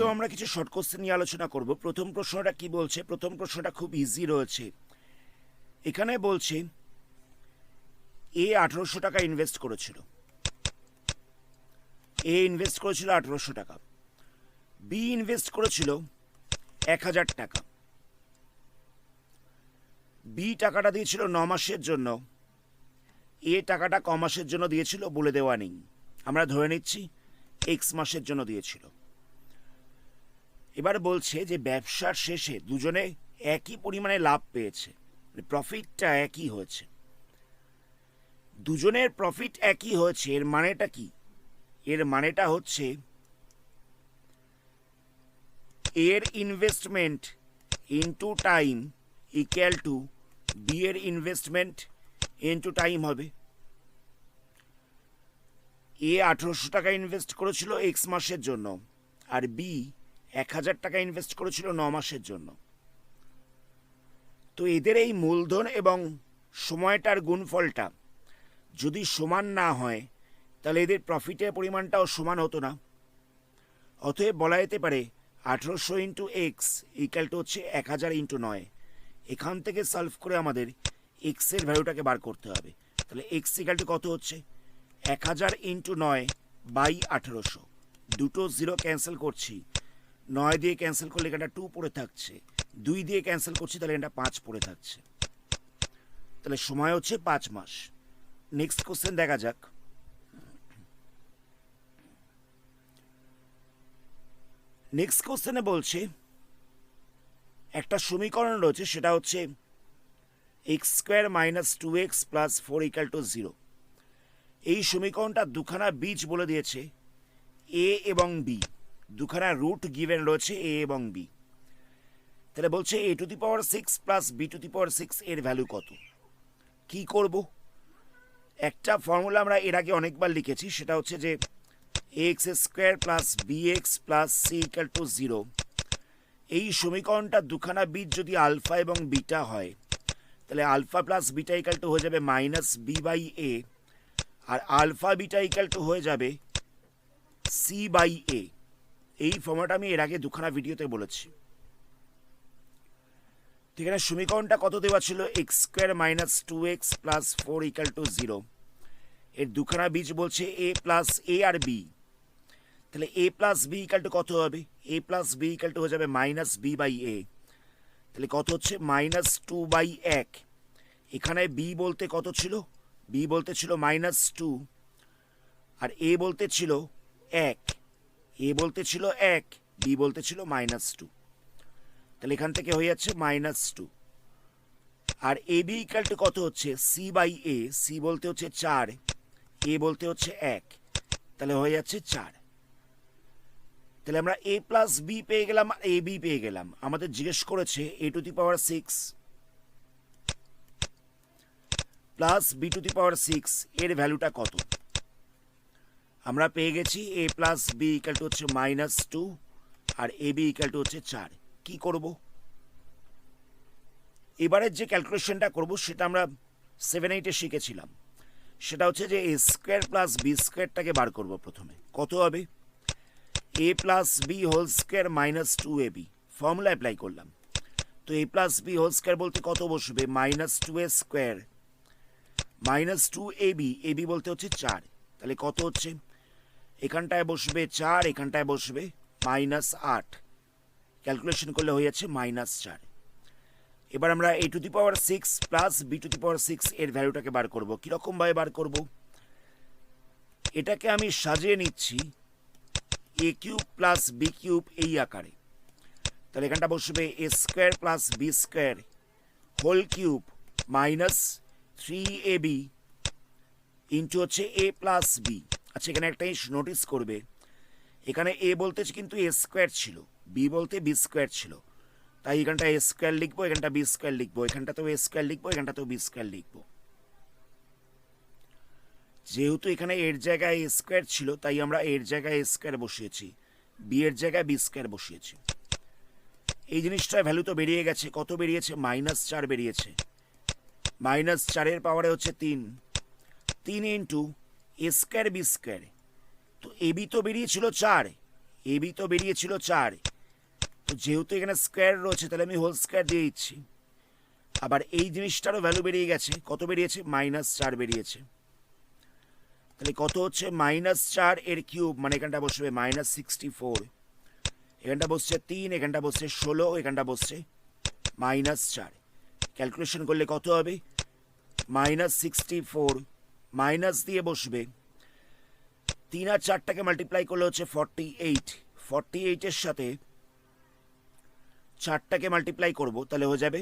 আজকেও আমরা কিছু শর্ট কোশ্চেন নিয়ে আলোচনা করব। প্রথম প্রশ্নটা কি বলছে? প্রথম প্রশ্নটা খুব ইজি রয়েছে। এখানে বলছে এ 1800 টাকা ইনভেস্ট করেছিল। এ ইনভেস্ট করেছিল 1800 টাকা, বি ইনভেস্ট করেছিল 1000 টাকা। বি টাকাটা দিয়েছিল 9 মাসের জন্য, এ টাকাটা ক মাসের জন্য দিয়েছিল বলে দেওয়া নেই, আমরা ধরে নিচ্ছি এক্স মাসের জন্য দিয়েছিল। এবার বলছে যে ব্যবসার শেষে দুজনে একই পরিমাণে লাভ পেয়েছে, প্রফিটটা একই হয়েছে। দুজনের প্রফিট একই হয়েছে, এর মানেটা কি? এর মানেটা হচ্ছে এর investment into time equal to b এর ইনভেস্টমেন্ট ইনটু টাইম হবে। এ 1800 টাকা ইনভেস্ট করেছিল এক্স মাসের জন্য, আর বি 1000 টাকা ইনভেস্ট করেছিল 9 মাসের জন্য। তো এদের এই মূলধন এবং সময়টার গুণফলটা যদি সমান না হয় তাহলে এদের প্রফিটের পরিমাণটাও সমান হতো না। অতএব বলা যেতে পারে 1800 ইন্টু এক্স ইকুয়াল টু হচ্ছে 1000 ইন্টু 9। এখান থেকে সলভ করে আমাদের এক্স এর ভ্যালুটাকে বার করতে হবে। তাহলে এক্স ইকুয়াল টু কত হচ্ছে? 1000 ইন্টু 9 বাই 1800। দুটো জিরো ক্যান্সেল করছি, 9 দিয়ে ক্যান্সেল করলে এখানটা 2 পড়ে থাকছে, 2 দিয়ে ক্যান্সেল করছি তাহলে এটা 5 পড়ে থাকছে। তাহলে সময় হচ্ছে 5 মাস। নেক্সট কোশ্চেন দেখা যাক। নেক্সট কোশ্চেনে বলছে একটা সমীকরণ রয়েছে, সেটা হচ্ছে x square minus 2x plus 4 equal to 0। এই সমীকরণটা দুখানা বীজ বলে দিয়েছে, এ এবং বি। দুখানা রুট গিভেন রয়েছে এ এবং বি। তাহলে বলছে a to the power 6 plus b to the power 6 এর ভ্যালু কত? কি করব? একটা ফর্মুলা আমরা এর আগে অনেকবার লিখেছি, সেটা হচ্ছে যে x square plus b x plus c equal to 0। এই সমীকরণটা দুখানা বীজ যদি আলফা এবং বিটা হয় তাহলে alpha plus beta equal to হয়ে যাবে মাইনাস বি বাই এ, আর আলফা বিটা ইকুয়াল টু হয়ে যাবে সি বাই এ। এই ফর্মুলাটা আমি এর আগে দুখানা ভিডিওতে বলেছি। এখানে সমীকরণটা কত দেওয়া ছিল? X square minus 2x plus 4 equal to 0। এর দুখানা বীজ বলছে এ প্লাস এ আর বি। তাহলে a plus b equal to কত হবে? A plus b equal to হয়ে যাবে মাইনাস বি বাই এ। তাহলে কত হচ্ছে? Minus 2 by 1। এখানে বি বলতে কত ছিল? বি বলতে ছিল মাইনাস 2, আর এ বলতে ছিল 1। এ বলতে ছিল 1, বি বলতে ছিল মাইনাস 2। তাহলে এখান থেকে হয়ে যাচ্ছে মাইনাস 2। আর এ বি ইকুয়াল টু কত হচ্ছে? C by A. সি বলতে হচ্ছে 4, এ বলতে হচ্ছে 1। তাহলে হয়ে যাচ্ছে 4। তাহলে আমরা এ প্লাস বি পেয়ে গেলাম, এ বি পেয়ে গেলাম। আমাদের জিজ্ঞেস করেছে a to the power 6 plus b to the power 6 এর ভ্যালুটা কত? আমরা পেয়ে গেছি a plus b equal to হচ্ছে মাইনাস 2 আর এ বি ইকুয়াল টু হচ্ছে 4। কি করব? এবারের যে ক্যালকুলেশনটা করব সেটা আমরা 7-8-এ শিখেছিলাম। সেটা হচ্ছে যে এ স্কোয়ার প্লাস বি স্কোয়ারটাকে বার করব। প্রথমে কত হবে? A plus b whole square minus 2ab। Formula apply করলাম। তো a plus b whole square বলতে কত বসবে? Minus 2a square minus 2ab। AB বলতে হচ্ছে 4। তাহলে কত হচ্ছে? এখানটায় বসবে 4, এখানটায় বসবে মাইনাস 8। ক্যালকুলেশন করলে হয়ে যাচ্ছে মাইনাস 4। এবার আমরা a to the power 6 plus b to the power 6 এর ভ্যালুটাকে বার করব। কীরকমভাবে বার করব? এটাকে আমি সাজিয়ে নিচ্ছি a cube plus b cube এই আকারে। তাহলে এখানটা বসবে a square plus b square whole cube minus 3ab into হচ্ছে এ প্লাস বি। আচ্ছা, এখানে একটা নোটিস করবে, এখানে এ বলতে কিন্তু এ স্কোয়ার ছিল, বি বলতে বি স্কোয়ার ছিল। তাই এখানটা এ স্কোয়ার লিখবো, এখানটা বি স্কোয়ার লিখবো, এখানটাতেও এ স্কোয়ার লিখবো, এখানটাতেও বি স্কোয়ার লিখবো। যেহেতু এখানে এর জায়গায় এ স্কোয়ার ছিল তাই আমরা এর জায়গায় এ স্কোয়ার বসিয়েছি, বি এর জায়গায় বি স্কোয়ার বসিয়েছি। এই জিনিসটার ভ্যালু তো বেরিয়ে গেছে। কত বেরিয়েছে? মাইনাস 4 বেরিয়েছে। মাইনাস 4-এর পাওয়ারে হচ্ছে 3 ইন্টু এ স্কোয়ার বি স্কোয়ার। তো এ বি তো বেরিয়েছিল 4, এবি তো বেরিয়েছিল 4, তো যেহেতু এখানে স্কোয়ার রয়েছে তাহলে আমি হোল স্কোয়ার দিয়ে দিচ্ছি। আবার এই জিনিসটারও ভ্যালু বেরিয়ে গেছে, কত বেরিয়েছে? -4 বেরিয়েছে। তাহলে কত হচ্ছে? -4 এর কিউব, মানে এখানটা বসবে -64, এখানটা বসছে 3, এখানটা বসছে 16, এখানটা বসছে -4। ক্যালকুলেশন করলে কত হবে? -64 মাইনাস দিয়ে বসবে 3 আর 4টাকে মাল্টিপ্লাই করলে হচ্ছে 48, 48-এর সাথে 4টাকে মাল্টিপ্লাই করব, তাহলে হয়ে যাবে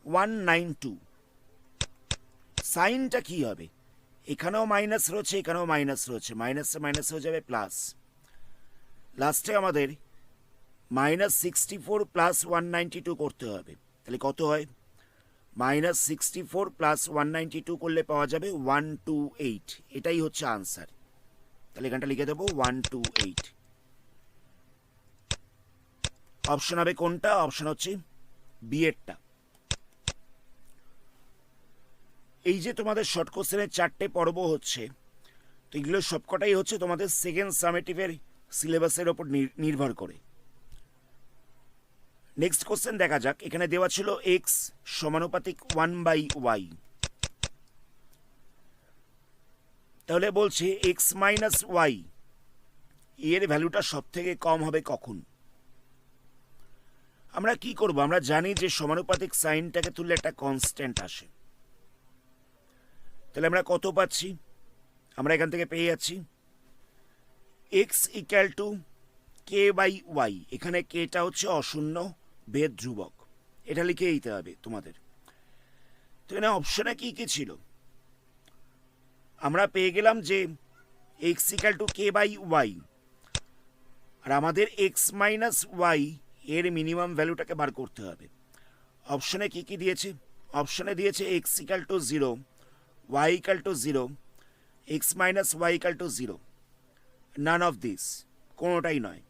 192। সাইনটা কি হবে? এখানেও মাইনাস রয়েছে, এখানেও মাইনাস রয়েছে, মাইনাসে মাইনাস হয়ে যাবে প্লাস। লাস্টে আমাদের -64 প্লাস 192 করতে হবে, তাহলে কত হয়? -64 প্লাস 192 করলে পাওয়া যাবে 128। এটাই হচ্ছে আনসার। তাহলে এখানটা লিখে দেবো 128। অপশন হবে কোনটা? অপশন হচ্ছে বি এরটা। এই যে তোমাদের শর্ট কোশ্চেনের 4টে পর্ব হচ্ছে, তো এগুলো সবকটাই হচ্ছে তোমাদের সেকেন্ড সামেটিভের সিলেবাসের ওপর নির্ভর করে। নেক্সট কোশ্চেন দেখা যাক। এখানে দেওয়া ছিল এক্স সমানুপাতিক 1/y, তাহলে বলছে এক্স মাইনাস ওয়াই এর ভ্যালুটা সব থেকে কম হবে কখন? আমরা কি করব? আমরা জানি যে সমানুপাতিক সাইনটাকে তুললে একটা কনস্ট্যান্ট আসে। তাহলে আমরা কত পাচ্ছি? আমরা এখান থেকে পেয়ে যাচ্ছি এক্স ইকুয়াল টু k/y। এখানে কেটা হচ্ছে অশূন্য ভেদ ধ্রুবক, এটা লিখে দিতে হবে তোমাদের। তো এখানে অপশনে কি কি ছিল? আমরা পেয়ে গেলাম যে এক্স ইকুয়াল টু k/y, আর আমাদের এক্স মাইনাস ওয়াই এর মিনিমাম ভ্যালুটাকে বার করতে হবে। অপশনে কি কি দিয়েছে? অপশনে দিয়েছে x equal to 0, y equal to 0, x minus y equal to 0। None of this, কোনোটাই নয়।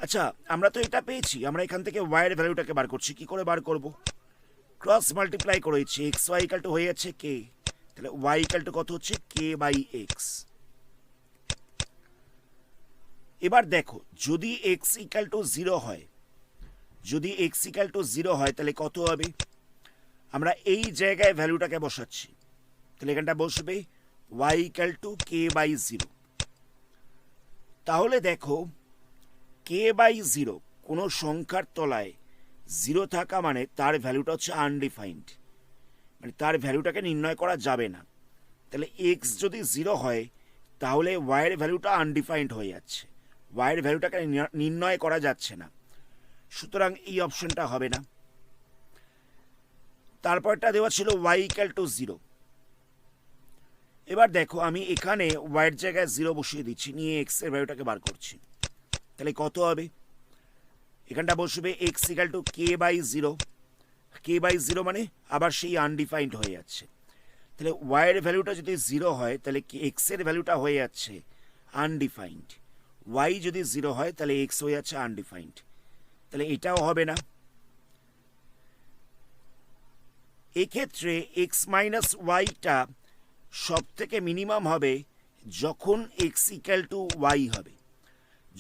আচ্ছা, আমরা তো এটা পেয়েছি, আমরা এখান থেকে ওয়াইয়ের ভ্যালুটাকে বার করছি। কি করে বার করব? ক্রস মাল্টিপ্লাই করেছি, এক্স ওয়াই ইকুয়াল টু হয়ে যাচ্ছে কে, তাহলে ওয়াই ইকুয়াল টু কত হচ্ছে? k/x। এবার দেখো, যদি এক্স ইকুয়াল টু 0 হয়, যদি এক্স ইকুয়াল টু 0 হয় তাহলে কত হবে? আমরা এই জায়গায় ভ্যালুটাকে বসাচ্ছি, তাহলে এখানটা বসবে ওয়াই ইকুয়াল টু k/0। তাহলে দেখো k/0 কোনো সংখ্যার তলায় 0 থাকা মানে তার ভ্যালুটা হচ্ছে আনডিফাইন্ড, মানে তার ভ্যালুটাকে নির্ণয় করা যাবে না। তাহলে এক্স যদি 0 হয় তাহলে ওয়াইয়ের ভ্যালুটা আনডিফাইন্ড হয়ে যাচ্ছে, ওয়াইয়ের ভ্যালুটাকে নির্ণয় করা যাচ্ছে না, সুতরাং এই অপশনটা হবে না। তারপরটা দেওয়া ছিল ওয়াই ইকুয়াল টু 0। এবার দেখো আমি এখানে ওয়াইয়ের জায়গায় 0 বসিয়ে দিচ্ছি, নিয়ে এক্স এর ভ্যালুটাকে বার করছি, তাহলে কত হবে? এখানটা বসবে x equal two k/0, k/0 মানে আবার সেই আনডিফাইন্ড হয়ে যাচ্ছে। তাহলে ওয়াইয়ের ভ্যালুটা যদি 0 হয় তাহলে এক্স এর ভ্যালুটা হয়ে যাচ্ছে আনডিফাইন্ড, ওয়াই যদি 0 হয় তাহলে এক্স হয়ে যাচ্ছে আনডিফাইন্ড, তাহলে এটাও হবে না। এক্ষেত্রে এক্স মাইনাস ওয়াইটা সব থেকে মিনিমাম হবে যখন এক্স ইকুয়াল টু ওয়াই হবে।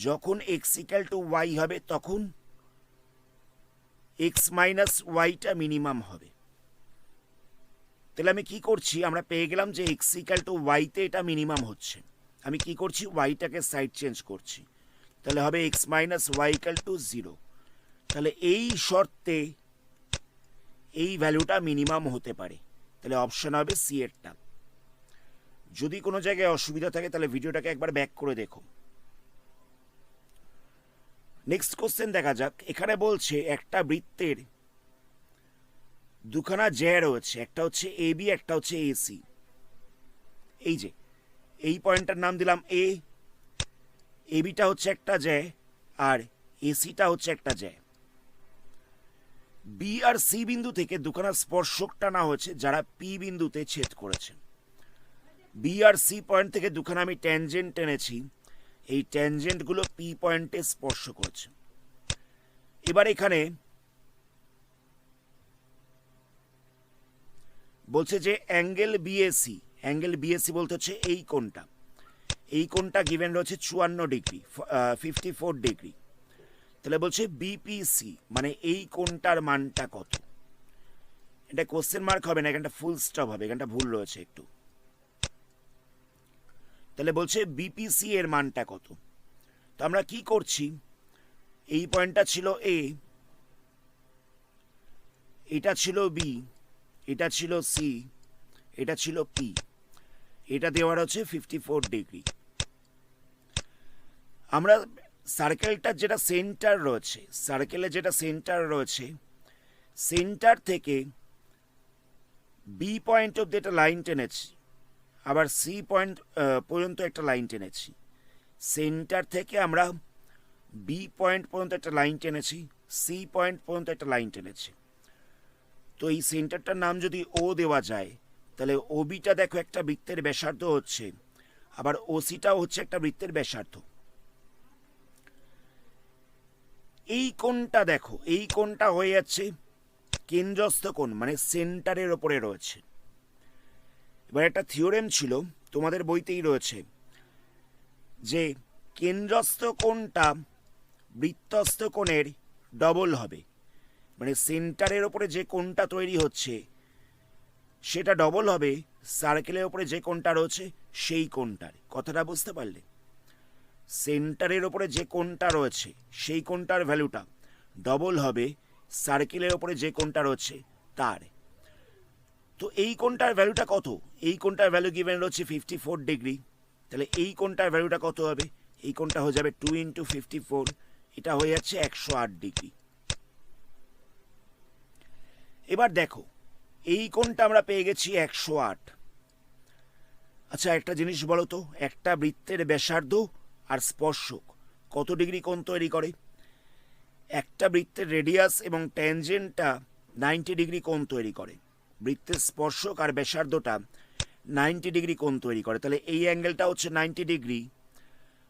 যখন এক্স ইকুয়াল টু ওয়াই হবে তখন এক্স মাইনাস ওয়াইটা মিনিমাম হবে। তাহলে আমি কি করছি? আমরা পেয়ে গেলাম যে এক্স ইকুয়াল টু ওয়াইতে এটা মিনিমাম হচ্ছে, আমি কি করছি? ওয়াইটাকে সাইড চেঞ্জ করছি, তাহলে হবে x minus y equal to 0। তাহলে এই শর্তে এই ভ্যালুটা মিনিমাম হতে পারে, তাহলে অপশন হবে সি এরটা। যদি কোনো জায়গায় অসুবিধা থাকে তাহলে ভিডিওটাকে একবার ব্যাক করে দেখো। নেক্সট কোশ্চেন দেখা যাক। এখানে বলছে একটা বৃত্তের দুখানা জ্যা রয়েছে, একটা হচ্ছে এ বি, একটা হচ্ছে এসি। এই যে এই পয়েন্টটার নাম দিলাম এ, এবিটা হচ্ছে একটা জ্যা আর এসিটা হচ্ছে একটা জ্যা। বি আর সি বিন্দু থেকে দুখানা স্পর্শক টানা হয়েছে যারা পি বিন্দুতে ছেদ করেছে। বি আর সি পয়েন্ট থেকে দুখানা আমি ট্যানজেন্ট টেনেছি, এই ট্যানজেন্টগুলো পি পয়েন্টে স্পর্শ করেছে। এবার এখানে বলছে যে অ্যাঙ্গেল বিএসি, অ্যাঙ্গেল বিএসি বলতে হচ্ছে এই কোণটা, এই কোণটা গিভেন রয়েছে 54 ডিগ্রি, 54 ডিগ্রি। তাহলে বলছে বিপিসি মানে এই কোণটার মানটা কত। এটা কোশ্চেন মার্ক হবে না, এখানটা ফুল স্টপ হবে, এখানটা ভুল রয়েছে একটু। তাহলে বলছে বিপিসি এর মানটা কত। তো আমরা কি করছি, এই পয়েন্টটা ছিল এ, এটা ছিল বি, এটা ছিল সি, এটা ছিল পি, এটা দেওয়ার হচ্ছে 54 ডিগ্রি। আমরা সার্কেলটার যেটা সেন্টার রয়েছে, সার্কেলের যেটা সেন্টার রয়েছে, সেন্টার থেকে বি পয়েন্ট অব্দি একটা লাইন টেনেছি, আবার সি পয়েন্ট পর্যন্ত একটা লাইন টেনেছি। সেন্টার থেকে আমরা বি পয়েন্ট পর্যন্ত একটা লাইন টেনেছি, সি পয়েন্ট পর্যন্ত একটা লাইন টেনেছি। তো এই সেন্টারটার নাম যদি ও দেওয়া যায়, তাহলে ওবিটা দেখো একটা বৃত্তের ব্যাসার্ধ হচ্ছে, আবার ওসিটাও হচ্ছে একটা বৃত্তের ব্যাসার্ধ। এই কোণটা দেখো, এই কোণটা হয়ে যাচ্ছে কেন্দ্রস্থ কোণ, মানে সেন্টারের ওপরে রয়েছে। এবার একটা থিওরেম ছিল তোমাদের বইতেই রয়েছে যে কেন্দ্রস্থ কোণটা বৃত্তস্থ কোণের ডবল হবে, মানে সেন্টারের ওপরে যে কোণটা তৈরি হচ্ছে সেটা ডবল হবে সার্কেলের ওপরে যে কোণটা রয়েছে সেই কোণটার। কথাটা বুঝতে পারলে? সেন্টারের ওপরে যে কোণটা রয়েছে সেই কোণটার ভ্যালুটা ডবল হবে সার্কেলের ওপরে যে কোণটা রয়েছে তার। তো এই কোণটার ভ্যালুটা কত? এই কোণটার ভ্যালু গিভেন রয়েছে 54 ডিগ্রি। তাহলে এই কোণটার ভ্যালুটা কত হবে? এই কোণটা হয়ে যাবে 2 × 54, এটা হয়ে যাচ্ছে 108 ডিগ্রি। এবার দেখো এই কোণটা আমরা পেয়ে গেছি 108। আচ্ছা একটা জিনিস বলো তো, একটা বৃত্তের ব্যাসার্ধ আর স্পর্শক কত ডিগ্রি কোণ তৈরি করে? একটা বৃত্তের রেডিয়াস এবং ট্যানজেন্টটা 90 ডিগ্রি কোণ তৈরি করে, বৃত্তের স্পর্শক আর ব্যাসার্ধটা 90 ডিগ্রি কোণ তৈরি করে। তাহলে এই অ্যাঙ্গেলটা হচ্ছে 90 ডিগ্রি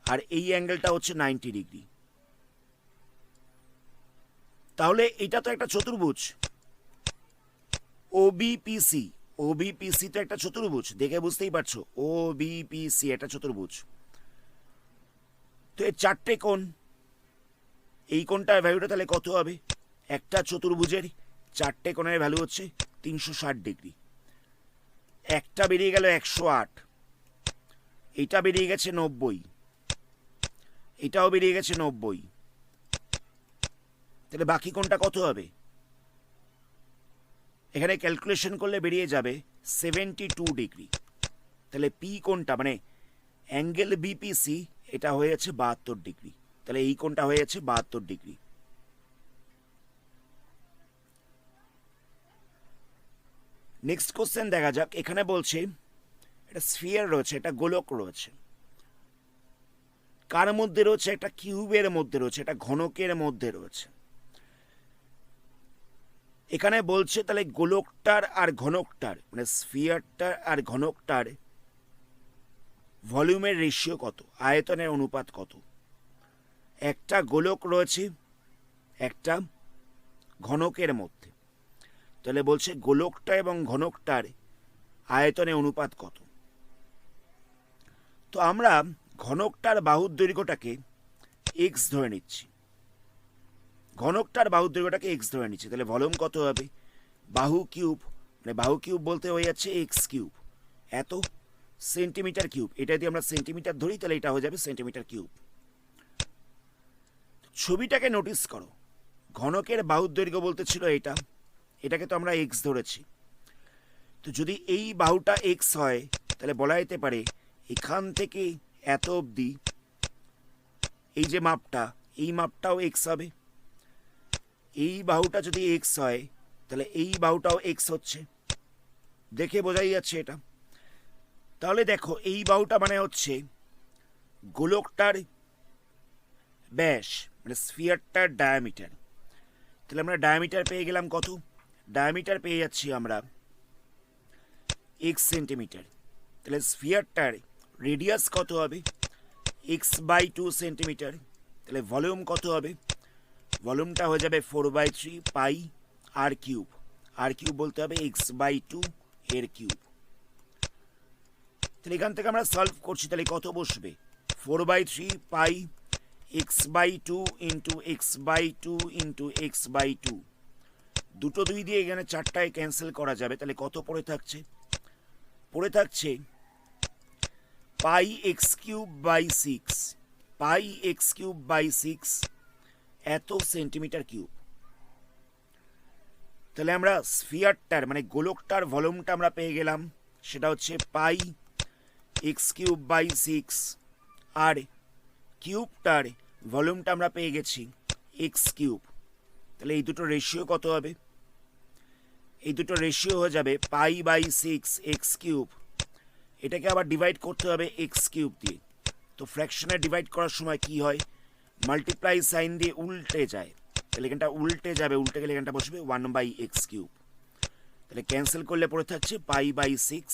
আর এই অ্যাঙ্গেলটা হচ্ছে 90 ডিগ্রি। তাহলে এটা তো একটা চতুর্ভুজ, ওবিপিসি। ওবিপিসি তো একটা চতুর্ভুজ, দেখে বুঝতেই পারছো ওবিপিসি একটা চতুর্ভুজ। তো এর চারটে কোণ, এই কোণটার ভ্যালুটা তাহলে কত হবে? একটা চতুর্ভুজের চারটে কোণের ভ্যালু হচ্ছে 360 ডিগ্রি। একটা বেরিয়ে গেল 108, এটা বেরিয়ে গেছে 90, এটাও বেরিয়ে গেছে 90। তাহলে বাকি কোণটা কত হবে? এখানে ক্যালকুলেশন করলে বেরিয়ে যাবে 72 ডিগ্রি। তাহলে পি কোণটা মানে অ্যাঙ্গেল বিপিসি এটা হয়ে যাচ্ছে 72 ডিগ্রি। তাহলে এই কোণটা হয়ে যাচ্ছে 72 ডিগ্রি। নেক্সট কোশ্চেন দেখা যাক। এখানে বলছে একটা স্ফিয়ার রয়েছে, একটা গোলক রয়েছে, কার মধ্যে রয়েছে? একটা কিউবের মধ্যে রয়েছে, একটা ঘনকের মধ্যে রয়েছে। এখানে বলছে তাহলে গোলকটার আর ঘনকটার মানে স্ফিয়ারটার আর ঘনকটার ভলিউমের রেশিও কত, আয়তনের অনুপাত কত। একটা গোলক রয়েছে একটা ঘনকের মধ্যে, তাহলে বলছে গোলকটা এবং ঘনকটার আয়তনের অনুপাত কত। তো আমরা ঘনকটার বাহুর দৈর্ঘ্যটাকে এক্স ধরে নিচ্ছি, ঘনকটার বাহুর দৈর্ঘ্যটাকে এক্স ধরে নিচ্ছি। তাহলে ভলিউম কত হবে? বাহু কিউব, মানে বাহু কিউব বলতে হয়ে যাচ্ছে এক্স কিউব, এত সেন্টিমিটার কিউব। এটা যদি আমরা সেন্টিমিটার ধরি তাহলে এটা হয়ে যাবে সেন্টিমিটার কিউব। ছবিটাকে নোটিস করো, ঘনকের বাহুর দৈর্ঘ্য বলতে ছিল এটা, এটাকে তো আমরা এক্স ধরেছি। তো যদি এই বাহুটা এক্স হয় তাহলে বলা যেতে পারে এখান থেকে এত অবধি এই যে মাপটা, এই মাপটাও এক্স হবে। এই বাহুটা যদি এক্স হয় তাহলে এই বাহুটাও এক্স হচ্ছে, দেখে বোঝাই যাচ্ছে এটা। তাহলে দেখো এই বাহুটা মানে হচ্ছে গোলকটার ব্যাস, মানে স্ফিয়ারটার ডায়ামিটার। তাহলে আমরা ডায়ামিটার পেয়ে গেলাম কত? ডায়ামিটার পেয়ে যাচ্ছি আমরা এক্স সেন্টিমিটার। তাহলে স্ফিয়ারটার রেডিয়াস কত হবে? x/2 centimetre. তাহলে ভলিউম কত হবে? ভলিউমটা হয়ে যাবে 4/3 পাই আর কিউব। আর কিউব বলতে হবে x/2 এর কিউব। তাহলে এখান থেকে আমরা সলভ করছি, তাহলে কত বসবে 4/3 পাই x/2 into x/2 into x/2, দুটো দুই দিয়ে এখানে চারটায় ক্যান্সেল করা যাবে। তাহলে কত পড়ে থাকছে, পড়ে থাকছে পাই x³/6, পাই x³/6 এত সেন্টিমিটার কিউব। তাহলে আমরা স্ফিয়ারটার মানে গোলকটার ভলিউমটা আমরা পেয়ে গেলাম, সেটা হচ্ছে পাই x³/6, আর কিউবটার ভলিউমটা আমরা পেয়ে গেছি x³। তাহলে এই দুটো রেশিও কত হবে, এই দুটো রেশিও হয়ে যাবে পাই/6 x³, এটাকে আবার ডিভাইড করতে হবে x³ দিয়ে। তো ফ্র্যাকশনে ডিভাইড করার সময় কি হয়, মাল্টিপ্লাই সাইন দিয়ে উল্টে যায়, তাহলে এখানটা উল্টে যাবে, উল্টে গেলে এখানটা বসবে 1/x³। তাহলে ক্যান্সেল করলে পড়ে থাকছে পাই/6,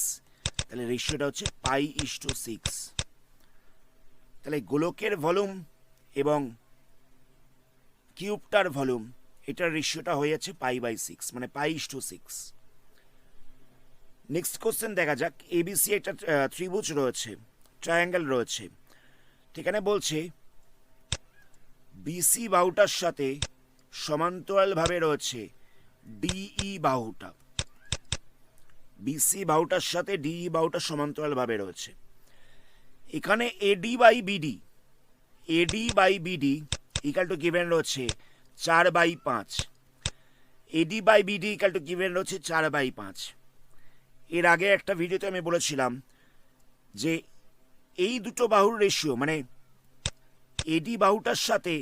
তাহলে রেশিওটা হচ্ছে পাই/6। তাহলে গোলকের ভলিউম এবং কিউবটার ভলিউম এটার রেশিওটা হয়ে যাচ্ছে পাই/6, মানে পাই/6। নেক্সট কোশ্চেন দেখা যাক। এবিসি একটা ত্রিভুজ রয়েছে, ট্রায়াঙ্গেল রয়েছে, এখানে বলছে বিসি বাহুটার সাথে সমান্তরালভাবে রয়েছে ডিই বাহুটা, বিসি বাহুটার সাথে ডিই বাহুটা সমান্তরালভাবে রয়েছে। এখানে AD/BD, AD/BD equal to given রয়েছে 4/5, AD/BD ইকাল টু গিভেন রয়েছে 4/5। এর আগে একটা ভিডিওতে আমি বলেছিলাম যে এই দুটো বাহুর রেশিও মানে এডি বাহুটার সাথে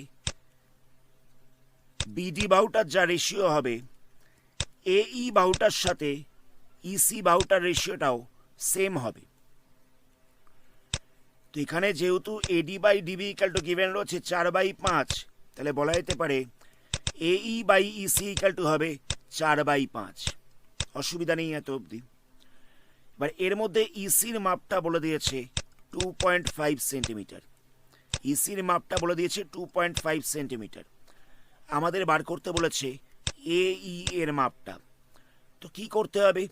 বিডি বাহুটার যা রেশিও হবে, এই বাহুটার সাথে ইসি বাহুটার রেশিওটাও সেম হবে। তো এখানে যেহেতু AD/DB ইকাল টু গিভেন রয়েছে 4/5, তাহলে বলা যেতে পারে AE/EC ইকাল টু হবে 4/5। অসুবিধা নেই এত অবধি। এবার এর মধ্যে ইসির মাপটা বলে দিয়েছে 2.5 সেন্টিমিটার, ইসির মাপটা বলে দিয়েছে 2.5 সেন্টিমিটার। আমাদের বার করতে বলেছে AE এর মাপটা। তো কি করতে হবে,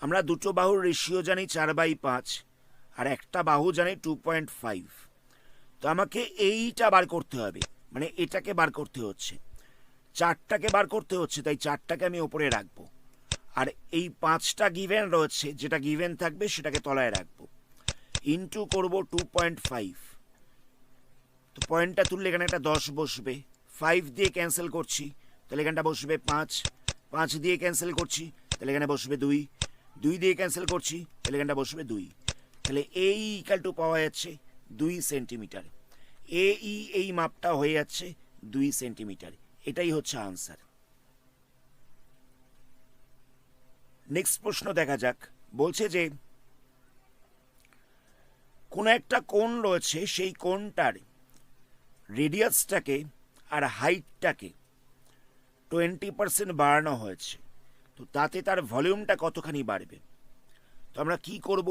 আমরা দুটো বাহুর রেশিও জানি 4/5 আর একটা বাহু জানি 2.5। তো আমাকে এইটা বার করতে হবে, মানে এটাকে বার করতে হচ্ছে, চারটাকে বার করতে হচ্ছে, তাই চারটাকে আমি ওপরে রাখবো, আর এই 5টা গিভেন রয়েছে, যেটা গিভেন থাকবে সেটাকে তলায় রাখবো, ইন্টু করব 2.5। তো পয়েন্টটা তুললে এখানে একটা 10 বসবে, 5 দিয়ে ক্যান্সেল করছি, তাহলে এখানটা বসবে 5, 5 দিয়ে ক্যান্সেল করছি, তাহলে এখানে বসবে 2, 2 দিয়ে ক্যান্সেল করছি, তাহলে এখানটা বসবে 2। তাহলে এই ইকাল টু পাওয়া যাচ্ছে 2 সেন্টিমিটার, এই মাপটা হয়ে যাচ্ছে 2 সেন্টিমিটার। এটাই হচ্ছে আনসার। নেক্সট প্রশ্ন দেখা যাক। বলছে যে কোন একটা কোণ রয়েছে, সেই কোণটার রেডিয়াসটাকে আর হাইটটাকে 20% বাড়ানো হয়েছে, তো তাতে তার ভলিউমটা কতখানি বাড়বে। তো আমরা কি করব,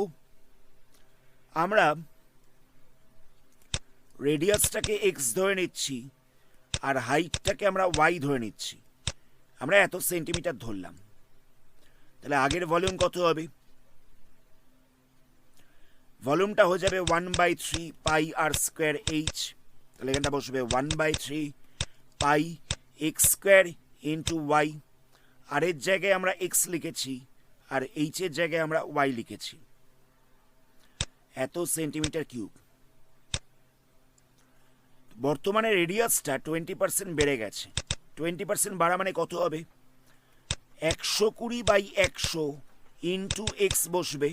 আমরা রেডিয়াসটাকে এক্স ধরে নিচ্ছি আর হাইটটাকে আমরা ওয়াই ধরে নিচ্ছি। আমরা এত সেন্টিমিটার ধরলাম, তাহলে আগের ভলিউম কত হবে, ভলিউমটা হয়ে যাবে 1/3 পাই আর স্কোয়ার এইচ। তাহলে এখানটা বসবে 1/3 পাই এক্স স্কোয়ার ইন্টু ওয়াই, আর এর জায়গায় আমরা এক্স লিখেছি আর এইচের জায়গায় আমরা ওয়াই লিখেছি, এত সেন্টিমিটার কিউব। বর্তমানে রেডিয়াসটা 20% বেড়ে গেছে, 20% বাড়া মানে কত হবে, 120/100 ইন্টু এক্স বসবে।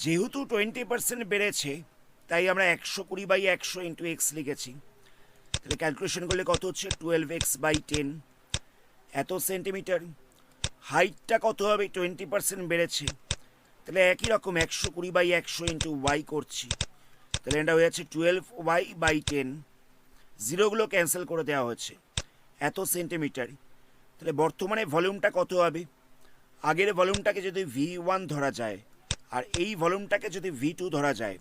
যেহেতু 20% বেড়েছে তাই আমরা 120/100 ইন্টু এক্স লিখেছি। তাহলে ক্যালকুলেশন করলে কত হচ্ছে 12x/10, এত সেন্টিমিটার। হাইটটা কত হবে, 20% বেড়েছে, তাহলে একই রকম 120/100 ইন্টু ওয়াই করছি, তাহলে এটা হয়ে যাচ্ছে 12y/10, জিরোগুলো ক্যান্সেল করে দেওয়া হচ্ছে, এত সেন্টিমিটার। তাহলে বর্তমানে ভলিউমটা কত হবে, আগের ভলিউমটাকে যদি V1 ধরা যায় আর এই ভলিউমটাকে যদি V2 ধরা যায়,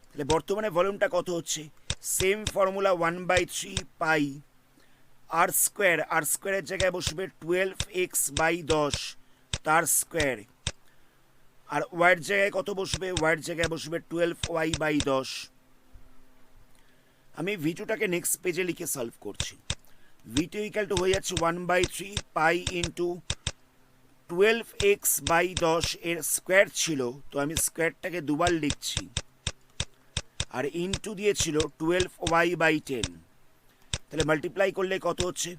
তাহলে বর্তমানে ভলিউমটা কত হচ্ছে, সেম ফর্মুলা 1/3 পাই আর স্কোয়ার, আর স্কোয়ারের জায়গায় বসবে 12x/10 তার স্কোয়ার আর ওয়াইয়ের জায়গায় কত বসবে? ওয়াইয়ের জায়গায় বসবে 12y/10। আমি v2টাকে নেক্সট পেজে লিখে সলভ করছি। v2 ইকাল টু হয়ে যাচ্ছে 1/3 পাই ইন্টু 12x/10 এর স্কোয়ার ছিল, তো আমি স্কোয়ারটাকে দুবার লিখছি, আর ইন্টু দিয়েছিল 12y/10। তাহলে মাল্টিপ্লাই করলে কত হচ্ছে?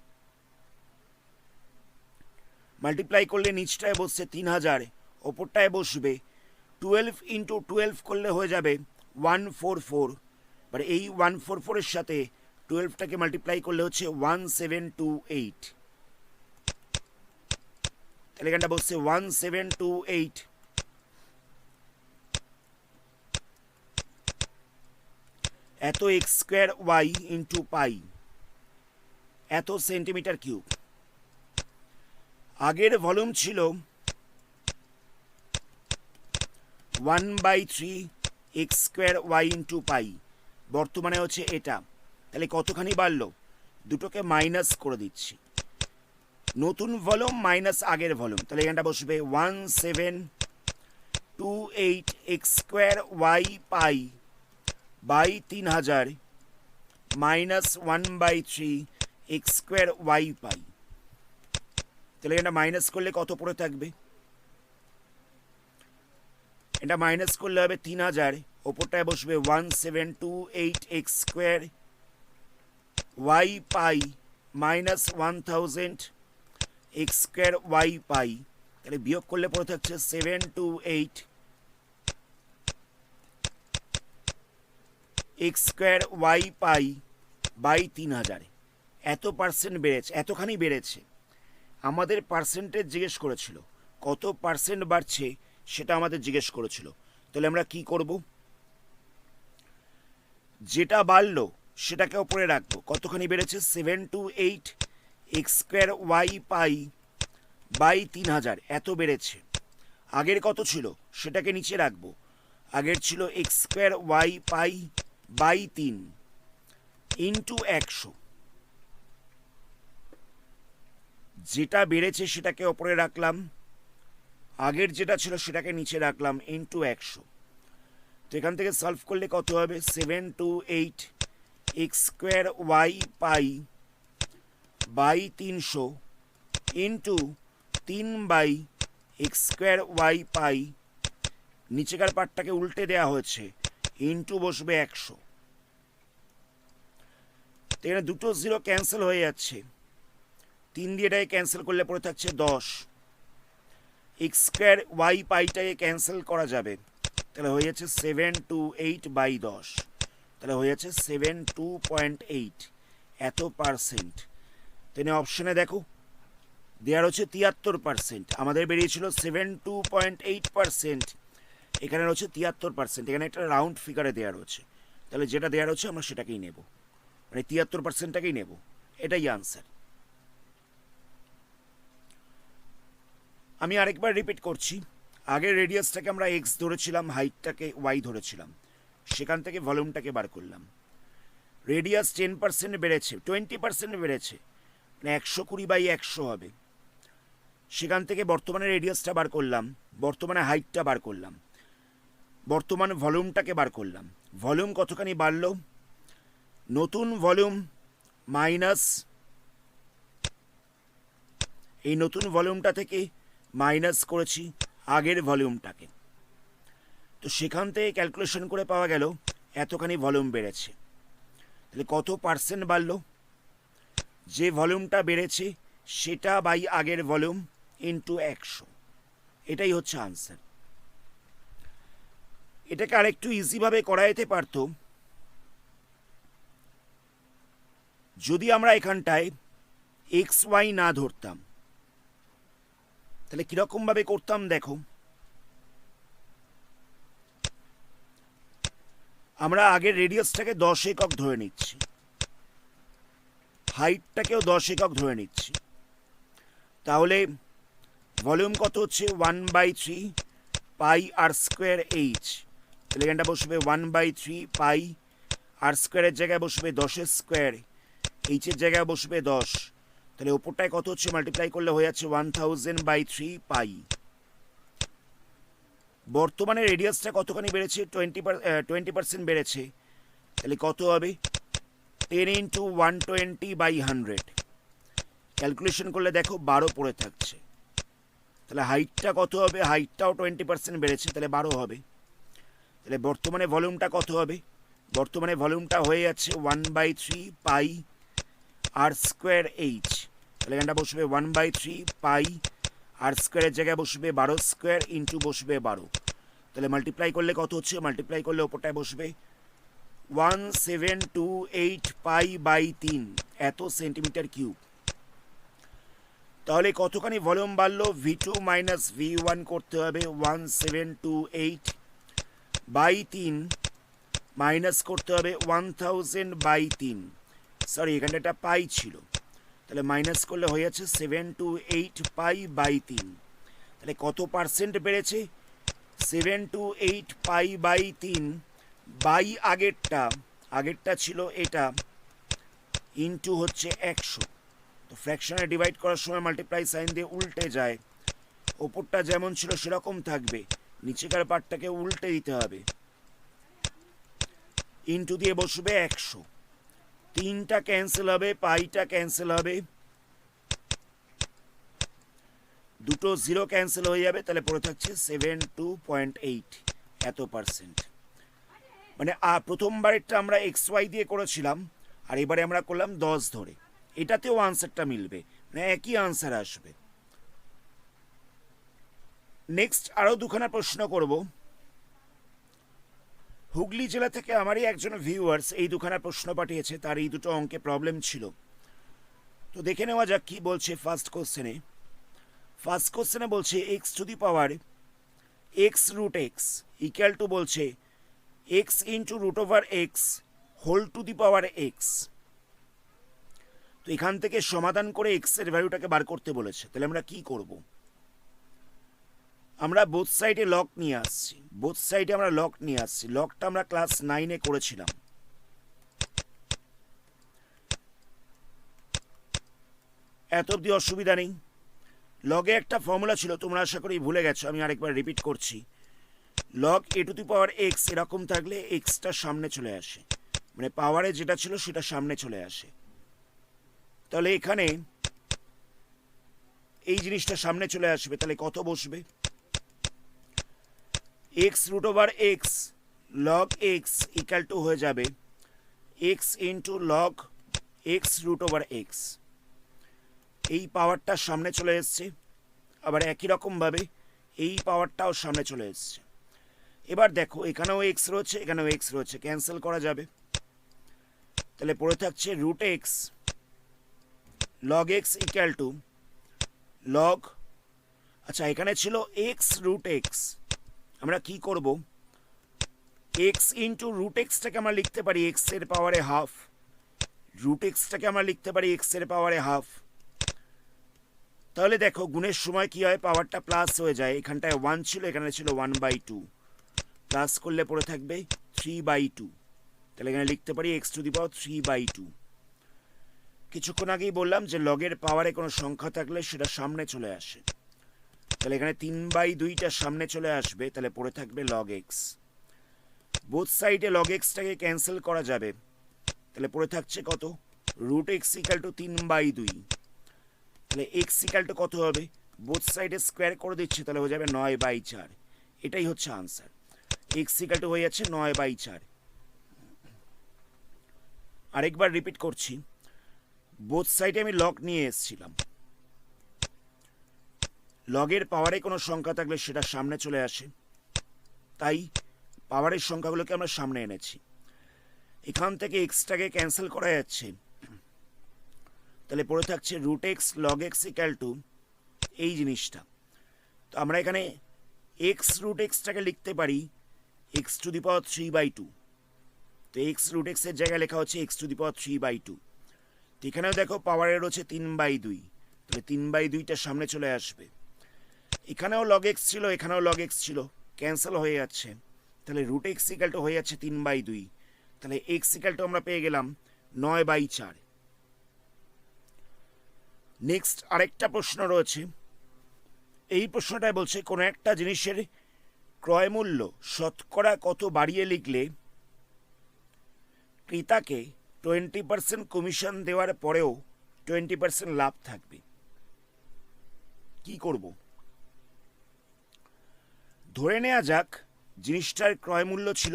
মাল্টিপ্লাই করলে নিচটায় বসছে 3000, ওপরটায় বসবে 12 ইন্টু 12 করলে হয়ে যাবে 144। এবার এই 144 এর সাথে 12টাকে মাল্টিপ্লাই করলে হচ্ছে 1728। তাহলে এখানটা বসছে 1728। এত x square y into pi, এত সেন্টিমিটার কিউব। আগের ভলিউম ছিল 1/3 x square y into pi, বর্তমানে হচ্ছে এটা। তাহলে কতখানি বাড়লো? দুটোকে মাইনাস করে দিচ্ছি, নতুন ভলিউম মাইনাস আগের ভলিউম। তাহলে এখানটা বসবে 1728 x square y pi by 3000 minus 1/3 x square y pi. তাহলে এটা মাইনাস করলে কত পড়ে থাকবে? এটা মাইনাস করলে হবে 3000, ওপরটায় বসবে 1728 x square y pi minus 1000 x square y pi. তাহলে বিয়োগ করলে পড়ে থাকছে 728 x square y pi by 3000। এত পার্সেন্ট বেড়েছে, এতখানি বেড়েছে। আমাদের পার্সেন্টেজ জিজ্ঞেস করেছিল, কত পার্সেন্ট বাড়ছে সেটা আমাদের জিজ্ঞেস করেছিল। তাহলে আমরা কি করব? যেটা বাড়লো সেটাকে ওপরে রাখবো। কতখানি বেড়েছে? 728 x square y pi by 3000, এত বেড়েছে। আগের কত ছিল সেটাকে নিচে রাখবো। আগের ছিল x square y pi by 3 into 100। যেটা বেড়েছে সেটাকে ওপরে রাখলাম, আগের যেটা ছিল সেটাকে নিচে রাখলাম, ইন্টু 100। তো এখান থেকে সলভ করলে কত হবে? 728 x square y pi by 300 into 3 x square y pi, নিচেকার পার্টটাকে উল্টে দেওয়া হয়েছে, ইন্টু বসবে 100। তো এখানে দুটো জিরো ক্যান্সেল হয়ে যাচ্ছে, 3 দিয়ে এটাকে ক্যান্সেল করলে পড়ে থাকছে 10। এক্স স্কোয়ার ওয়াই পাইটাকে ক্যান্সেল করা যাবে, তাহলে হয়ে যাচ্ছে 728/10। তাহলে হয়ে যাচ্ছে 72.8, এত পার্সেন্ট। তাহলে অপশনে দেখো দেওয়ার হচ্ছে 73%, আমাদের বেরিয়েছিল 72.8%, এখানে হচ্ছে 73%। এখানে একটা রাউন্ড ফিগারে দেওয়া রয়েছে, তাহলে যেটা দেওয়া রয়েছে আমরা সেটাকেই নেব, মানে 73%টাকেই নেব, এটাই আনসার। আমি আরেকবার রিপিট করছি, আগের রেডিয়াসটাকে আমরা এক্স ধরেছিলাম, হাইটটাকে ওয়াই ধরেছিলাম, সেখান থেকে ভলিউমটাকে বার করলাম। রেডিয়াস 10% বেড়েছে, 20% বেড়েছে, মানে 120/100 হবে। সেখান থেকে বর্তমানে রেডিয়াসটা বার করলাম, বর্তমানে হাইটটা বার করলাম, বর্তমান ভলিউমটাকে বার করলাম। ভলিউম কতখানি বাড়লো? নতুন ভলিউম মাইনাস এই নতুন ভলিউমটা থেকে মাইনাস করেছি আগের ভলিউমটাকে, তো সেখান থেকে ক্যালকুলেশন করে পাওয়া গেল এতখানি ভলিউম বেড়েছে। তাহলে কত পার্সেন্ট বাড়লো? যে ভলিউমটা বেড়েছে সেটা বাই আগের ভলিউম ইন্টু 100, এটাই হচ্ছে আনসার। এটাকে আরেকটু ইজিভাবে করা যেতে পারত যদি আমরা এখানটায় এক্স ওয়াই না ধরতাম। তাহলে কিরকমভাবে করতাম দেখো, আমরা আগের রেডিয়াসটাকে 10 একক ধরে নিচ্ছি, হাইটটাকেও 10 একক ধরে নিচ্ছি, তাহলে ভলিউম কত হচ্ছে? 1/3 পাই আর স্কোয়ার এইচ। তাহলে এখানটা বসবে 1/3 পাই, আর স্কোয়ারের জায়গায় বসবে 10 স্কোয়ার, এইচের জায়গায় বসবে 10। তাহলে ওপরটায় কত হচ্ছে? মাল্টিপ্লাই করলে হয়ে যাচ্ছে 1000/3 পাই বর্তমানে রেডিয়াসটা কতখানি বেড়েছে, 20% বেড়েছে, তাহলে কত হবে 10 ইন্টু 120/100, ক্যালকুলেশন করলে দেখো 12 পড়ে থাকছে। তাহলে হাইটটা কত হবে, হাইটটাও 20% বেড়েছে, তাহলে 12 হবে। তাহলে বর্তমানে ভলিউমটা কত হবে, বর্তমানে ভলিউমটা হয়ে যাচ্ছে 1/3 পাই আর স্কোয়ার এইচ। তাহলে এখানটা বসবে 1/3 পাই আর স্কোয়ারের জায়গায় বসবে 12 স্কোয়ার ইন্টু বসবে 12। তাহলে মাল্টিপ্লাই করলে কত হচ্ছে, মাল্টিপ্লাই করলে ওপরটায় বসবে 1728 পাই/3 এত সেন্টিমিটার কিউব। তাহলে কতখানি ভলিউম বাড়লো, V2 মাইনাস V1 করতে হবে 1728/3 মাইনাস করতে হবে 1000/3, সরি এখানটা একটা পাই ছিল, তাহলে মাইনাস করলে হয়ে যাচ্ছে 728 পাই/3। তাহলে কত পার্সেন্ট বেড়েছে, 728 পাই/3 বাই আগেরটা ছিল এটা ইন্টু হচ্ছে 100। তো ফ্র্যাকশনে ডিভাইড করার সময় মাল্টিপ্লাই সাইন দিয়ে উল্টে যায়, ওপরটা যেমন ছিল সেরকম থাকবে, নিচেকার পার্টটাকে উল্টে দিতে হবে, ইন্টু দিয়ে বসবে 100, 3টা ক্যান্সেল হবে, পাইটা ক্যান্সেল হবে, দুটো জিরো ক্যান্সেল হয়ে যাবে, তাহলে পড়ে থাকছে 72.8 এত পার্সেন্ট। মানে প্রথমবারেরটা আমরা XY দিয়ে করেছিলাম, আর এবারে আমরা করলাম 10 ধরে, এটাতেও আনসারটা মিলবে, মানে একই আনসার আসবে। নেক্সট আরও দুখানা প্রশ্ন করব। হুগলি জেলা থেকে আমারই একজন ভিউয়ার্স এই দুখানা প্রশ্ন পাঠিয়েছে, তার এই দুটো অঙ্কে প্রবলেম ছিল। তো দেখে নেওয়া যাক কি বলছে। ফার্স্ট কোশ্চেনে বলছে x to the power x root x equal to বলছে x into root over x whole to the power x. তো এখান থেকে সমাধান করে এক্স এর ভ্যালুটাকে বার করতে বলেছে, তাহলে আমরা কি করব, আমরা বোথ সাইডে লক নিয়ে আসছি, লকটা আমরা ক্লাস 9-এ করেছিলাম। এত অবধি অসুবিধা নেই। লগে একটা ফর্মুলা ছিল, তোমরা আশা করি ভুলে গেছো, আমি আরেকবার রিপিট করছি। Log A to the power x এরকম থাকলে এক্সটা সামনে চলে আসে, মানে পাওয়ারে যেটা ছিল সেটা সামনে চলে আসে। তাহলে এখানে এই জিনিসটা সামনে চলে আসবে, তাহলে কত বসবে, x root over x log x equal to হয়ে যাবে x into log x root over x. এই পাওয়ারটা সামনে চলে এসছে, আবার একই রকমভাবে এই পাওয়ারটাও সামনে চলে এসছে। এবার দেখো এখানেও এক্স রয়েছে, এখানেও এক্স রয়েছে, ক্যান্সেল করা যাবে, তাহলে পড়ে থাকছে root x log x equal to log, আচ্ছা এখানে ছিল এক্স রুট এক্স, আমরা কি করব, এক্স ইন্টু রুট এক্সটাকে আমরা লিখতে পারি এক্স এর পাওয়ারে হাফ, রুট এক্সটাকে আমরা লিখতে পারি এক্স এর পাওয়ারে হাফ। তাহলে দেখো গুণের সময় কি হয়, পাওয়ারটা প্লাস হয়ে যায়, এখানটায় 1 ছিল, এখানে ছিল 1/2, প্লাস করলে পড়ে থাকবে 3/2, তাহলে এখানে লিখতে পারি এক্স টু দি পাওয়ার 3/2। কিছুক্ষণ আগেই বললাম যে লগের পাওয়ারে কোনো সংখ্যা থাকলে সেটা সামনে চলে আসে, তাহলে এখানে 3/2টা সামনে চলে আসবে, তাহলে পড়ে থাকবে লগ এক্স। বোথ সাইডে লগ এক্সটাকে ক্যান্সেল করা যাবে, তাহলে পড়ে থাকছে কত, রুট এক্স ইকাল টু 3/2, তাহলে এক্স ইকাল টু কত হবে, বোথ সাইডে স্কোয়ার করে দিচ্ছে, তাহলে হয়ে যাবে 9/4। এটাই হচ্ছে আনসার, এক্স ইকাল টু হয়ে যাচ্ছে 9/4। আরেকবার রিপিট করছি, বোথ সাইডে আমি লগ নিয়ে এসেছিলাম, লগের পাওয়ারে কোনো সংখ্যা থাকলে সেটা সামনে চলে আসে, তাই পাওয়ারের সংখ্যাগুলোকে আমরা সামনে এনেছি। এখান থেকে এক্সটাকে ক্যান্সেল করা যাচ্ছে, তাহলে পড়ে থাকছে root x log x equal to এই জিনিসটা। তো আমরা এখানে এক্স রুট এক্সটাকে লিখতে পারি এক্স টু দি পাওয়ার 3/2, তো এক্স রুট এক্সের জায়গায় লেখা হচ্ছে এক্স টু দি পাওয়ার 3/2। তো এখানেও দেখো পাওয়ারের হচ্ছে 3/2, তাহলে 3/2টা সামনে চলে আসবে, এখানেও লগ এক্স ছিল, এখানেও লগ এক্স ছিল, ক্যান্সেল হয়ে যাচ্ছে, তাহলে রুট এক্স ইকাল টু হয়ে যাচ্ছে 3/2, তাহলে এক্স ইকাল টু আমরা পেয়ে গেলাম 9/4। নেক্সট আরেকটা প্রশ্ন রয়েছে, এই প্রশ্নটায় বলছে কোনো একটা জিনিসের ক্রয় মূল্য শতকরা কত বাড়িয়ে লিখলে ক্রেতাকে 20% কমিশন দেওয়ার পরেও 20% লাভ থাকবে? কি করব? ধরে নেওয়া যাক জিনিসটার ক্রয় মূল্য ছিল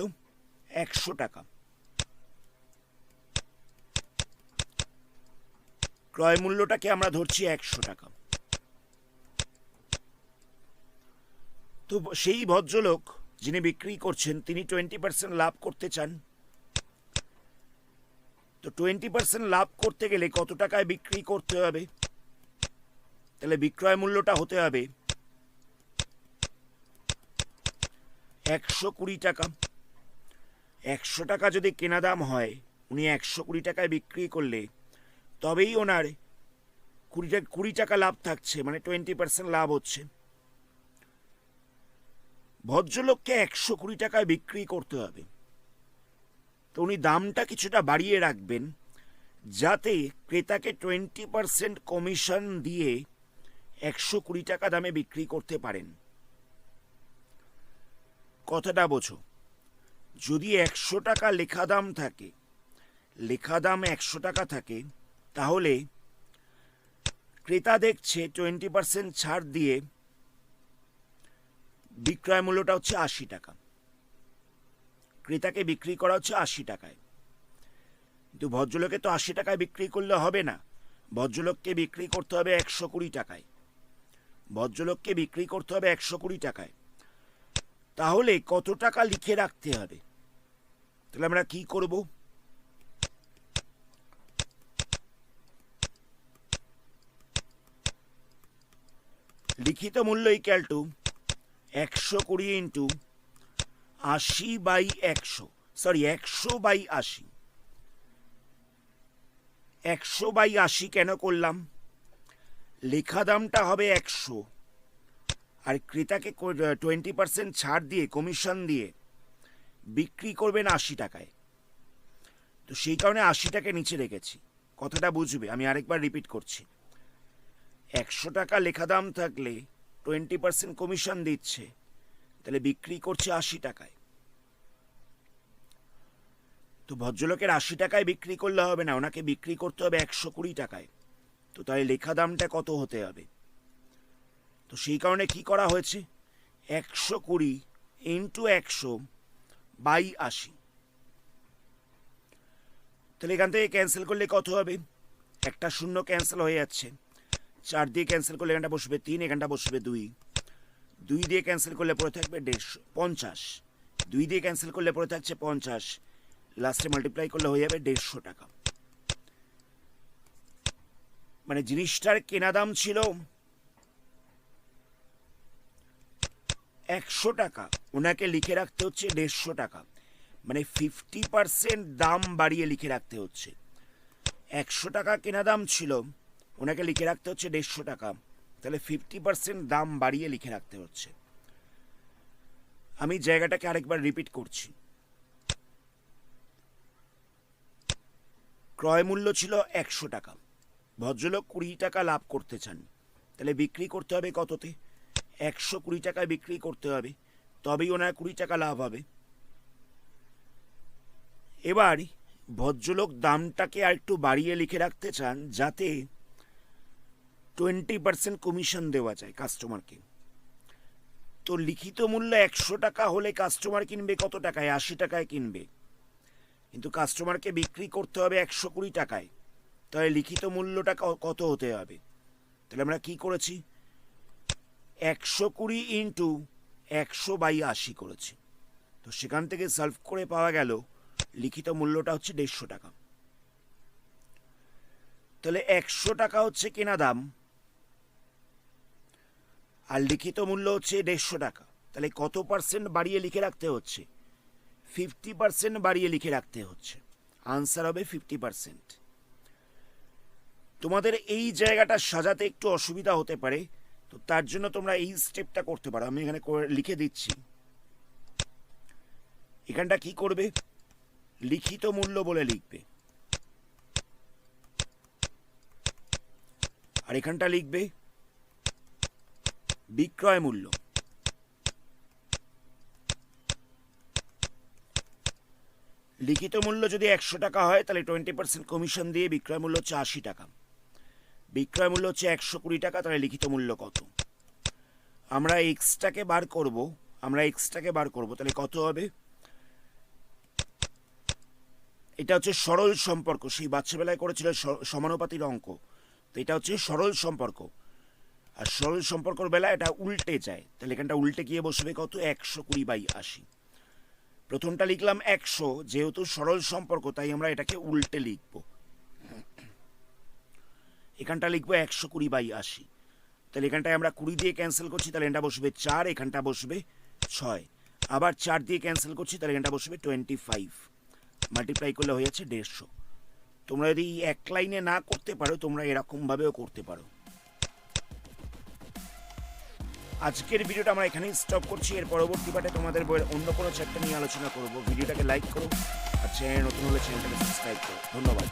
100 টাকা। ক্রয় মূল্যটাকে আমরা ধরছি 100 টাকা। তো সেই ভদ্রলোক যিনি বিক্রি করছেন তিনি 20% লাভ করতে চান। তো 20% লাভ করতে গেলে কত টাকায় বিক্রি করতে হবে? তাহলে বিক্রয় মূল্যটা হতে হবে 120 টাকা। 100 টাকা যদি কেনা দাম হয়, উনি 120 টাকায় বিক্রি করলে তবেই ওনার 20 টাকা লাভ থাকছে, মানে 20% লাভ হচ্ছে। ভদ্রলোককে 120 টাকায় বিক্রি করতে হবে, তো উনি দামটা কিছুটা বাড়িয়ে রাখবেন যাতে ক্রেতাকে 20% কমিশন দিয়ে 120 টাকা দামে বিক্রি করতে পারেন। কথাটা বোঝো। যদি 100 টাকা লেখা দাম থাকে, লেখা দাম 100 টাকা থাকে, তাহলে ক্রেতা দেখছে 20% ছাড় দিয়ে বিক্রয় মূল্যটা হচ্ছে 80 টাকা। ক্রেতাকে বিক্রি করা হচ্ছে 80 টাকায়। কিন্তু ভদ্রলোকে তো 80 টাকায় বিক্রি করলে হবে না, ভদ্রলোককে বিক্রি করতে হবে 120 টাকায়। ভদ্রলোককে বিক্রি করতে হবে 120 টাকায়। তাহলে কত টাকা লিখে রাখতে হবে? তাহলে আমরা কি করব? লিখিত মূল্য ইকুয়াল টু 120 ইন্টু 80/100, সরি 100/80। 100/80 কেন করলাম? লেখা দামটা হবে 100, আর ক্রেতাকে 20% ছাড় দিয়ে, কমিশন দিয়ে বিক্রি করবেন 80 টাকায়। তো সেই কারণে 80 টাকা নিচে রেখেছি। কথাটা বুঝবে, আমি আরেকবার রিপিট করছি। 100 টাকা লেখা দাম থাকলে 20% কমিশন দিচ্ছে, তাহলে বিক্রি করছে 80 টাকায়। তো ভদ্রলোকের 80 টাকায় বিক্রি করলে হবে না, ওনাকে বিক্রি করতে হবে 120 টাকায়। তো তাহলে লেখা দামটা কত হতে হবে? তো সেই কারণে কি করা হয়েছে, 120 ইন্টু 100/80। তাহলে এখান থেকে ক্যান্সেল করলে কত হবে? একটা শূন্য ক্যান্সেল হয়ে যাচ্ছে, 4 দিয়ে ক্যান্সেল করলে এখানটা বসবে 3, এখানটা বসবে 2। 2 দিয়ে ক্যান্সেল করলে পড়ে থাকবে 50। 2 দিয়ে ক্যান্সেল করলে পড়ে থাকছে 50, লাস্টে মাল্টিপ্লাই করলে হয়ে যাবে 150 টাকা। মানে জিনিসটার কেনা দাম ছিল 100 টাকা, ওনাকে লিখে রাখতে হচ্ছে 150 টাকা, মানে 50% দাম বাড়িয়ে লিখে রাখতে হচ্ছে। 100 টাকা কেনা দাম ছিল, ওনাকে লিখে রাখতে হচ্ছে 150 টাকা, তাহলে 50% দাম বাড়িয়ে লিখে রাখতে হচ্ছে। আমি জায়গাটাকে আরেকবার রিপিট করছি। ক্রয় মূল্য ছিল 100 টাকা, ভদ্রলোক 20 টাকা লাভ করতে চান, তাহলে বিক্রি করতে হবে কততে? 120 টাকায় বিক্রি করতে হবে, তবেই ওনার 20 টাকা লাভ হবে। এবার ভদ্রলোক দামটাকে আর একটু বাড়িয়ে লিখে রাখতে চান যাতে 20% কমিশন দেওয়া যায় কাস্টমারকে। তো লিখিত মূল্য 100 টাকা হলে কাস্টমার কিনবে কত টাকায়? 80 টাকায় কিনবে, কিন্তু কাস্টমারকে বিক্রি করতে হবে 120 টাকায়, তাহলে লিখিত মূল্যটা কত হতে হবে? তাহলে আমরা কি করেছি, 120 ইন্টু 100/80 করেছি। তো সেখান থেকে সলভ করে পাওয়া গেল লিখিত মূল্যটা হচ্ছে 150 টাকা। তাহলে 100 টাকা হচ্ছে কেনা দাম, আর লিখিত মূল্য হচ্ছে 150 টাকা। তাহলে কত পার্সেন্ট বাড়িয়ে লিখে রাখতে হচ্ছে? 50% বাড়িয়ে লিখে রাখতে হচ্ছে। আনসার হবে 50%। তোমাদের এই জায়গাটা সাজাতে একটু অসুবিধা হতে পারে, তো তার জন্য তোমরা এই স্টেপটা করতে পারো। আমি এখানে লিখে দিচ্ছি। এখানটা কি করবে, লিখিত মূল্য বলে লিখবে, আর এখানটা লিখবে বিক্রয় মূল্য। লিখিত মূল্য যদি 100 টাকা হয় তাহলে 20% কমিশন দিয়ে বিক্রয় মূল্য হচ্ছে 80 টাকা। বিক্রয় মূল্য হচ্ছে 120 টাকা, তাহলে লিখিত মূল্য কত? আমরা এক্সটাকে বার করব, তাহলে কত হবে? এটা হচ্ছে সরল সম্পর্ক, সেই বাচ্চাবেলায় করেছিল সমানুপাতির অঙ্ক। তো এটা হচ্ছে সরল সম্পর্ক, আর সরল সম্পর্কর বেলা এটা উল্টে যায়, তাহলে এখানটা উল্টে গিয়ে বসবে কত? 120/80। প্রথমটা লিখলাম 100, যেহেতু সরল সম্পর্ক তাই আমরা এটাকে উল্টে লিখব। এখানটা লিখবো 120/80। তাহলে এখানটায় আমরা 20 দিয়ে ক্যান্সেল করছি, তাহলে এটা বসবে 4, এখানটা বসবে 6। আবার 4 দিয়ে ক্যান্সেল করছি, তাহলে এখানটা বসবে 25। মাল্টিপ্লাই করলে হয়ে যাচ্ছে 150। তোমরা যদি এক লাইনে না করতে পারো, তোমরা এরকমভাবেও করতে পারো। আজকের ভিডিওটা আমরা এখানেই স্টপ করছি। এর পরবর্তী পার্টে তোমাদের বইয়ের অন্য কোনো চ্যাপ্টার নিয়ে আলোচনা করব। ভিডিওটাকে লাইক করো, আর চ্যানেল নতুন হলে চ্যানেলটাকে সাবস্ক্রাইব করো। ধন্যবাদ।